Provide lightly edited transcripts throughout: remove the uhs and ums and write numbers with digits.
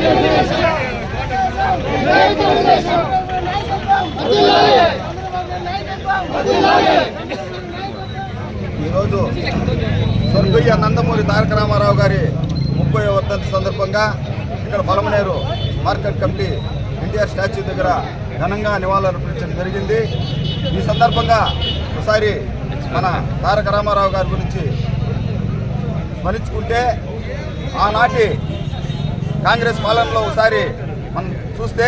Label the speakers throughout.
Speaker 1: ఈరోజు స్వర్గీయ నందమూరి తారక రామారావు గారి 30వ వర్ధంతి సందర్భంగా ఇక్కడ Palamaner market committee NTR statue దగ్గర ఘనంగా నివాళులర్పించడం జరిగింది. ఈ సందర్భంగా ఒకసారి మన తారక రామారావు గారి గురించి స్మరించుకుంటే, ఆనాటి కాంగ్రెస్ పాలనలో ఒకసారి మనం చూస్తే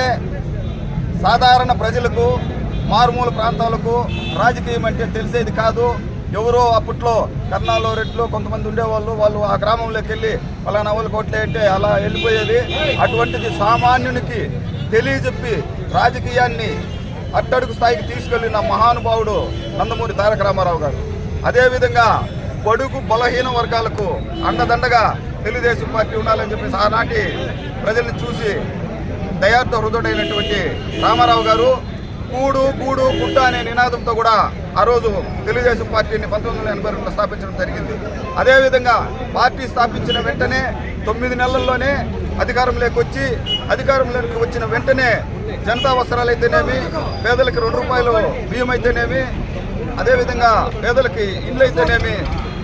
Speaker 1: సాధారణ ప్రజలకు, మారుమూల ప్రాంతాలకు రాజకీయం అంటే తెలిసేది కాదు. ఎవరో అప్పట్లో కర్నాలో రెడ్లు కొంతమంది ఉండేవాళ్ళు, వాళ్ళు ఆ గ్రామంలోకి వెళ్ళి పలానా వాళ్ళు కోట్లే అంటే అలా వెళ్ళిపోయేది. అటువంటిది సామాన్యునికి తెలియజెప్పి రాజకీయాన్ని అట్టడుగు స్థాయికి తీసుకెళ్లిన మహానుభావుడు నందమూరి తారక రామారావు గారు. అదేవిధంగా బడుగు బలహీన వర్గాలకు అండదండగా తెలుగుదేశం పార్టీ ఉండాలని చెప్పేసి ఆనాటి ప్రజల్ని చూసి దయార్థ హృదయుడైనటువంటి రామారావు గారు కూడు కూడు గుడ్డ అనే నినాదంతో కూడా ఆ రోజు తెలుగుదేశం పార్టీని 1982లో స్థాపించడం జరిగింది. అదేవిధంగా పార్టీ స్థాపించిన వెంటనే 9 నెలల్లోనే అధికారంలోకి వచ్చిన వెంటనే జనతా వస్త్రాలు అయితేనేమి, పేదలకి 2 రూపాయలు బియ్యం అయితేనేమి, అదేవిధంగా పేదలకి ఇండ్లు అయితేనేమి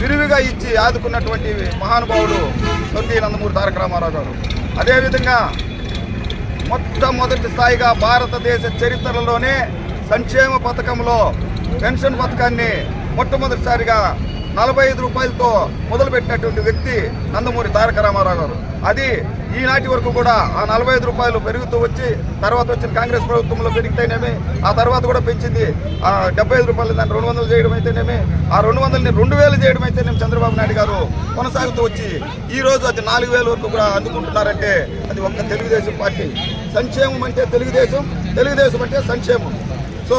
Speaker 1: విరివిగా ఇచ్చి ఆదుకున్నటువంటి మహానుభావుడు స్వర్గీయ నందమూరి తారక రామారావు గారు. అదేవిధంగా మొట్టమొదటి స్థాయిగా భారతదేశ చరిత్రలోనే సంక్షేమ పథకంలో పెన్షన్ పథకాన్ని మొట్టమొదటిసారిగా 45 రూపాయలతో మొదలుపెట్టినటువంటి వ్యక్తి నందమూరి తారక రామారావు గారు. అది ఈనాటి వరకు కూడా ఆ 45 రూపాయలు పెరుగుతూ వచ్చి తర్వాత వచ్చిన కాంగ్రెస్ ప్రభుత్వంలో పెరిగితేనేమి, ఆ తర్వాత కూడా పెంచింది 75 రూపాయలు దాన్ని 200 చేయడం అయితేనేమి, ఆ 200ని 2000 చేయడం అయితేనేమి చంద్రబాబు నాయుడు గారు కొనసాగుతూ వచ్చి ఈ రోజు అది 4000 వరకు కూడా అందుకుంటున్నారంటే అది ఒక్క తెలుగుదేశం పార్టీ. సంక్షేమం అంటే తెలుగుదేశం అంటే సంక్షేమం. సో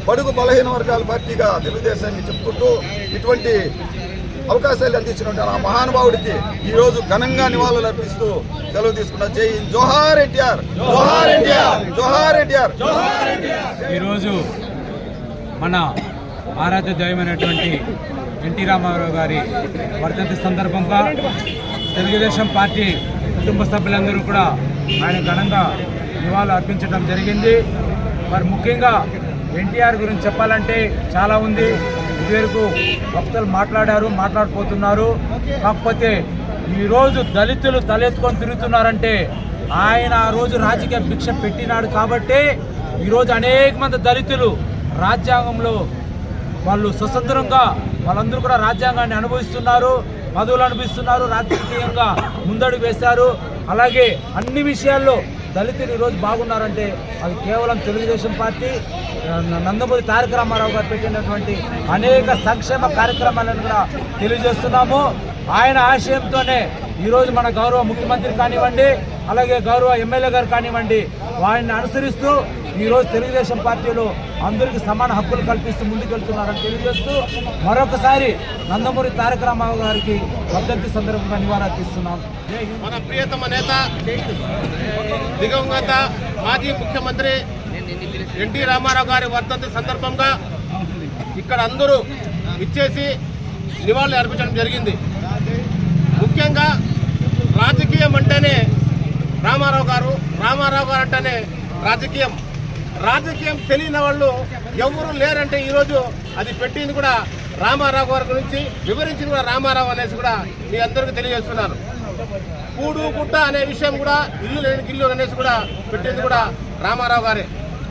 Speaker 1: బడుగు బలహీన వర్గాల పార్టీగా తెలుగుదేశాన్ని చెప్పుకుంటూ ఇటువంటి అవకాశాలు అందించినటువంటి ఆ మహానుభావుడికి ఈరోజు ఘనంగా నివాళులు అర్పిస్తూ సెలవు తీసుకున్న. జై జోహార్ ఎన్టీఆర్, జోహార్ ఎన్టీఆర్, జోహార్ ఎన్టీఆర్.
Speaker 2: ఈరోజు మన ఆరాధ్య దైవమైనటువంటి ఎన్టీ రామారావు గారి వర్ధంతి సందర్భంగా తెలుగుదేశం పార్టీ కుటుంబ సభ్యులందరూ కూడా ఆయన ఘనంగా నివాళులు అర్పించడం జరిగింది. మరి ముఖ్యంగా ఎన్టీఆర్ గురించి చెప్పాలంటే చాలా ఉంది. ఇదివరకు భక్తులు మాట్లాడిపోతున్నారు. కాకపోతే ఈరోజు దళితులు తలెత్తుకొని తిరుగుతున్నారంటే ఆయన ఆ రోజు రాజకీయ భిక్ష పెట్టినాడు కాబట్టి ఈరోజు అనేక మంది దళితులు రాజ్యాంగంలో వాళ్ళు స్వతంత్రంగా వాళ్ళందరూ కూడా రాజ్యాంగాన్ని అనుభవిస్తున్నారు, పదవులు అనుభవిస్తున్నారు, రాజకీయంగా ముందడుగు వేశారు. అలాగే అన్ని విషయాల్లో దళితులు ఈరోజు బాగున్నారంటే అది కేవలం తెలుగుదేశం పార్టీ నందమూరి తారక రామారావు గారు పెట్టినటువంటి అనేక సంక్షేమ కార్యక్రమాలను కూడా తెలియజేస్తున్నాము. ఆయన ఆశయంతోనే ఈరోజు మన గౌరవ ముఖ్యమంత్రి కానివ్వండి, అలాగే గౌరవ ఎమ్మెల్యే గారు కానివ్వండి, వారిని అనుసరిస్తూ ఈరోజు తెలుగుదేశం పార్టీలో అందరికీ సమాన హక్కులు కల్పిస్తూ ముందుకెళ్తున్నారని తెలియజేస్తూ మరొకసారి నందమూరి తారక రామారావు గారికి వర్ధంతి సందర్భంగా నివాళులర్పిస్తున్నాం.
Speaker 3: మన ప్రియతమ నేత, దివంగత మాజీ ముఖ్యమంత్రి ఎన్టీ రామారావు గారి వర్ధంతి సందర్భంగా ఇక్కడ అందరూ ఇచ్చేసి నివాళులు అర్పించడం జరిగింది. ముఖ్యంగా రాజకీయం అంటేనే రామారావు గారు అంటేనే రాజకీయం తెలియని వాళ్ళు ఎవరు లేరంటే ఈరోజు అది పెట్టింది కూడా రామారావు గారి గురించి వివరించింది కూడా రామారావు అనేసి కూడా మీ అందరికీ తెలియజేస్తున్నారు. కూడు గుట్ట అనే విషయం కూడా ఇల్లు లేని గిల్లు అనేసి కూడా పెట్టింది కూడా రామారావు గారే.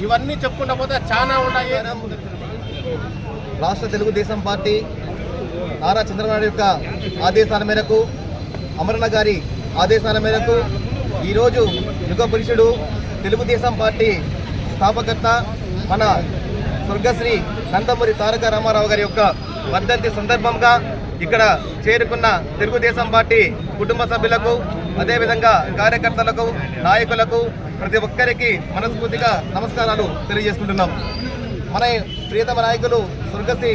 Speaker 3: ఇవన్నీ చెప్పుకుంటా పోతే చాలా ఉన్నాయి.
Speaker 4: రాష్ట్ర తెలుగుదేశం పార్టీ నారా చంద్రబాబు యొక్క ఆదేశాల మేరకు, అమరన్న గారి ఆదేశాల మేరకు ఈరోజు యుగ పురుషుడు తెలుగుదేశం పార్టీ స్థాపకర్త మన స్వర్గశ్రీ నందమూరి తారక రామారావు గారి యొక్క వర్ధంతి సందర్భంగా ఇక్కడ చేరుకున్న తెలుగుదేశం పార్టీ కుటుంబ సభ్యులకు, అదేవిధంగా కార్యకర్తలకు, నాయకులకు ప్రతి ఒక్కరికి మనస్ఫూర్తిగా నమస్కారాలు తెలియజేసుకుంటున్నాం. మన ప్రియతమ నాయకులు స్వర్గశ్రీ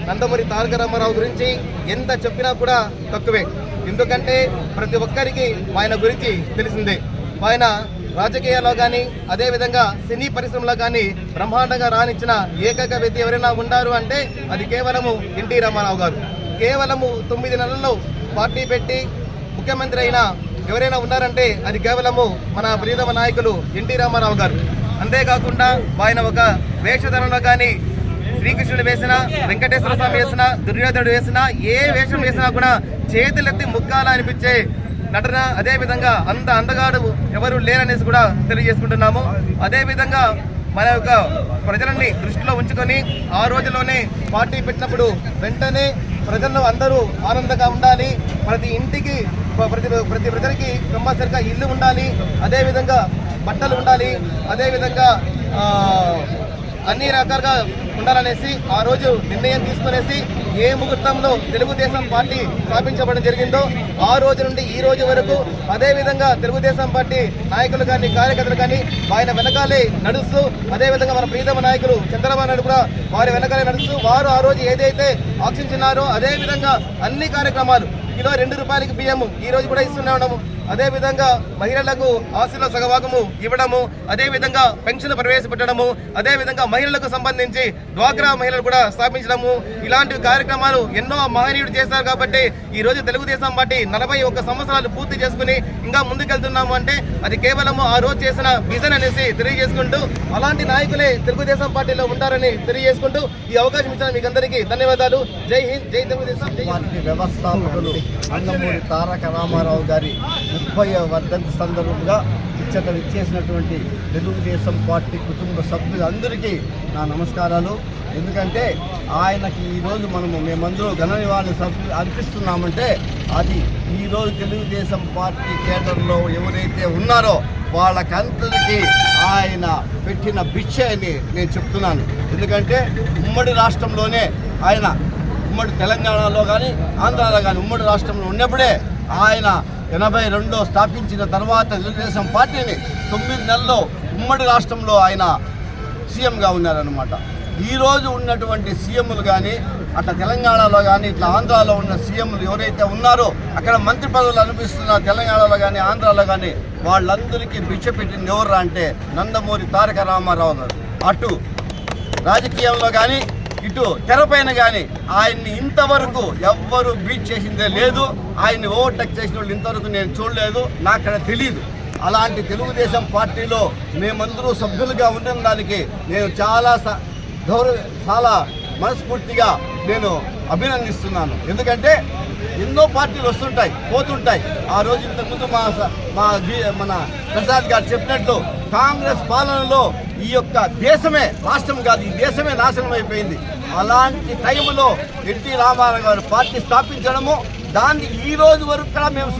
Speaker 4: నందమూరి తారక రామారావు గురించి ఎంత చెప్పినా కూడా తక్కువే. ఎందుకంటే ప్రతి ఒక్కరికి ఆయన గురించి తెలిసిందే. ఆయన రాజకీయాల్లో కానీ, అదేవిధంగా సినీ పరిశ్రమలో కానీ బ్రహ్మాండంగా రాణించిన ఏకైక వ్యక్తి ఎవరైనా ఉన్నారు అంటే అది కేవలము ఎన్టీ రామారావు గారు. కేవలము 9 నెలల్లో పార్టీ పెట్టి ముఖ్యమంత్రి అయిన ఎవరైనా ఉన్నారంటే అది కేవలము మన ప్రియతమ నాయకులు ఎన్టీ రామారావు గారు. అంతేకాకుండా ఆయన ఒక వేషధరంలో కానీ శ్రీకృష్ణుడు వేసినా, వెంకటేశ్వర స్వామి వేసినా, దుర్యోధనుడు వేసినా, ఏ వేషం వేసినా కూడా చేతులెత్తి ముక్కాల అనిపించే నటన. అదేవిధంగా అంత అందగాడు ఎవరు లేరనేసి కూడా తెలియజేసుకుంటున్నాము. అదేవిధంగా మన యొక్క ప్రజలని దృష్టిలో ఉంచుకొని ఆ రోజులోనే పార్టీ పెట్టినప్పుడు వెంటనే ప్రజల్లో అందరూ ఆనందంగా ఉండాలి, ప్రతి ఇంటికి ప్రతి ప్రజలకి కంపల్సరిగా ఇల్లు ఉండాలి, అదేవిధంగా బట్టలు ఉండాలి, అదేవిధంగా అన్ని రకాలుగా ఉండాలనేసి ఆ రోజు నిర్ణయం తీసుకునేసి ఏ ముహూర్తంలో తెలుగుదేశం పార్టీ స్థాపించబడడం జరిగిందో ఆ రోజు నుండి ఈ రోజు వరకు అదేవిధంగా తెలుగుదేశం పార్టీ నాయకులు కానీ కార్యకర్తలు కానీ ఆయన వెనకాలే నడుస్తూ, అదేవిధంగా మన ప్రీతమ నాయకులు చంద్రబాబు నాయుడు కూడా వారి వెనకాలే నడుస్తూ వారు ఆ రోజు ఏదైతే ఆశించినారో అదేవిధంగా అన్ని కార్యక్రమాలు కిలో 2 రూపాయలకి బియ్యము ఈ రోజు కూడా ఇస్తూనే ఉన్నాము. అదేవిధంగా మహిళలకు ఆస్తుల సగభాగము ఇవ్వడము, అదేవిధంగా పెన్షన్ ప్రవేశపెట్టడము, అదేవిధంగా మహిళలకు సంబంధించి డ్వాక్రా మహిళలు కూడా స్థాపించడము, ఇలాంటి కార్యక్రమాలు ఎన్నో మహనీయుడు చేస్తారు. కాబట్టి ఈ రోజు తెలుగుదేశం పార్టీ 41 సంవత్సరాలు పూర్తి చేసుకుని ఇంకా ముందుకెళ్తున్నాము అంటే అది కేవలము ఆ రోజు చేసిన విజన్ అనేసి తెలియజేసుకుంటూ అలాంటి నాయకులే తెలుగుదేశం పార్టీలో ఉంటారని తెలియజేసుకుంటూ ఈ అవకాశం ఇచ్చిన మీకు అందరికీ ధన్యవాదాలు. జై హింద్, జై తెలుగుదేశం.
Speaker 5: పార్టీ వ్యవస్థాపకులు నందమూరి తారక రామారావు గారి 30వ వర్ధంతి సందర్భంగా ఇచ్చేసినటువంటి తెలుగుదేశం పార్టీ కుటుంబ సభ్యులందరికీ నా నమస్కారాలు. ఎందుకంటే ఆయనకి ఈరోజు మేమందరూ ఘన నివాళి అర్పిస్తున్నామంటే అది ఈరోజు తెలుగుదేశం పార్టీ కేడర్లో ఎవరైతే ఉన్నారో వాళ్ళకందరికీ ఆయన పెట్టిన భిక్ష అని నేను చెప్తున్నాను. ఎందుకంటే ఉమ్మడి రాష్ట్రంలోనే ఆయన ఉమ్మడి తెలంగాణలో కానీ ఆంధ్రాలో కానీ ఉమ్మడి రాష్ట్రంలో ఉన్నప్పుడే ఆయన 82లో స్థాపించిన తర్వాత తెలుగుదేశం పార్టీని 9 నెలల్లో ఉమ్మడి రాష్ట్రంలో ఆయన సీఎంగా ఉన్నారనమాట. ఈరోజు ఉన్నటువంటి సీఎంలు కానీ అట్లా తెలంగాణలో కానీ ఇట్లా ఆంధ్రాలో ఉన్న సీఎంలు ఎవరైతే ఉన్నారో అక్కడ మంత్రి పదవులు అనిపిస్తున్న తెలంగాణలో కానీ ఆంధ్రాలో కానీ వాళ్ళందరికీ భిక్ష పెట్టింది ఎవరు అంటే నందమూరి తారక రామారావు గారు. అటు రాజకీయంలో కానీ ఇటు తెరపైన కానీ ఆయన్ని ఇంతవరకు ఎవ్వరూ బీట్ చేసిందే లేదు. ఆయన్ని ఓవర్టేక్ చేసిన వాళ్ళు ఇంతవరకు నేను చూడలేదు, నాకు అక్కడ తెలియదు. అలాంటి తెలుగుదేశం పార్టీలో మేమందరూ సభ్యులుగా ఉన్న దానికి నేను చాలా మనస్ఫూర్తిగా నేను అభినందిస్తున్నాను. ఎందుకంటే ఎన్నో పార్టీలు వస్తుంటాయి పోతుంటాయి. ఆ రోజు ఇంతకుముందు మన ప్రసాద్ గారు చెప్పినట్లు కాంగ్రెస్ పాలనలో ఈ యొక్క దేశమే, రాష్ట్రం కాదు ఈ దేశమే నాశనం అయిపోయింది. అలాంటి టైంలో ఎన్టీ రామారావు గారు పార్టీ స్థాపించడము, దాన్ని ఈ రోజు వరకు కూడా మేము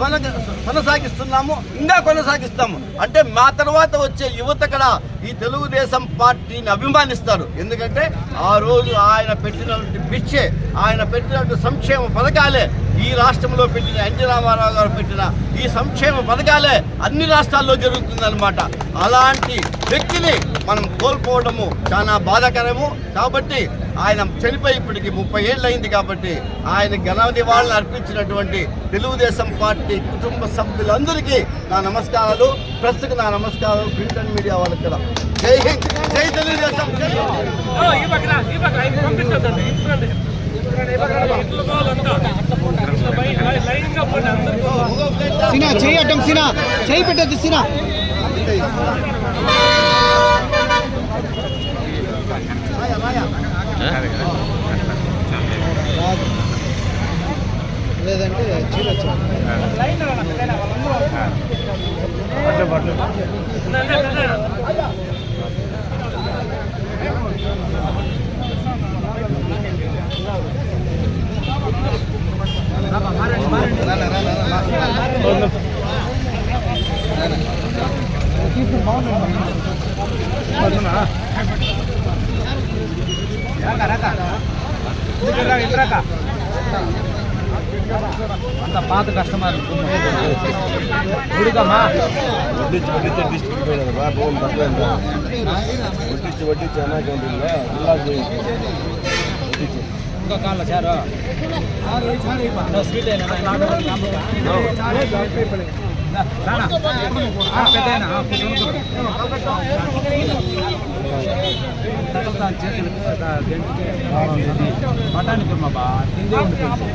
Speaker 5: కొనసాగిస్తున్నాము, ఇంకా కొనసాగిస్తాము. అంటే మా తర్వాత వచ్చే యువత కూడా ఈ తెలుగుదేశం పార్టీని అభిమానిస్తారు. ఎందుకంటే ఆ రోజు ఆయన పెట్టినటువంటి భిక్షే, ఆయన పెట్టినటువంటి సంక్షేమ పథకాలే ఈ రాష్ట్రంలో పెట్టిన ఎన్టీ రామారావు గారు పెట్టిన ఈ సంక్షేమ పథకాలే అన్ని రాష్ట్రాల్లో జరుగుతుందన్నమాట. అలాంటి వ్యక్తిని మనం కోల్పోవడము చాలా బాధాకరము. కాబట్టి ఆయన చనిపోయి ఇప్పటికి 30 ఏళ్ళు అయింది. కాబట్టి ఆయన ఘన నివాళులు అర్పించినటువంటి తెలుగుదేశం పార్టీ కుటుంబ సభ్యులందరికీ నా నమస్కారాలు. ప్రెస్కి నా నమస్కారాలు, ప్రింట్ అండ్ మీడియా వాళ్ళకి కూడా. జై హింద్, జై తెలుగుదేశం.
Speaker 4: సినా చెయ్యి అడ్డం, సినా చెయ్యి పెట్టద్దు, సినా లేదంటే
Speaker 2: అంత పాత కస్టమర్లు గుడికమ్మా ఇంకో కాళ్ళ చారు స్వీట్ అయినా పెద్ద దాని చేతులకి దేంటికి పటానికి తుమ్మబా కిందే ఉండిపోయింది.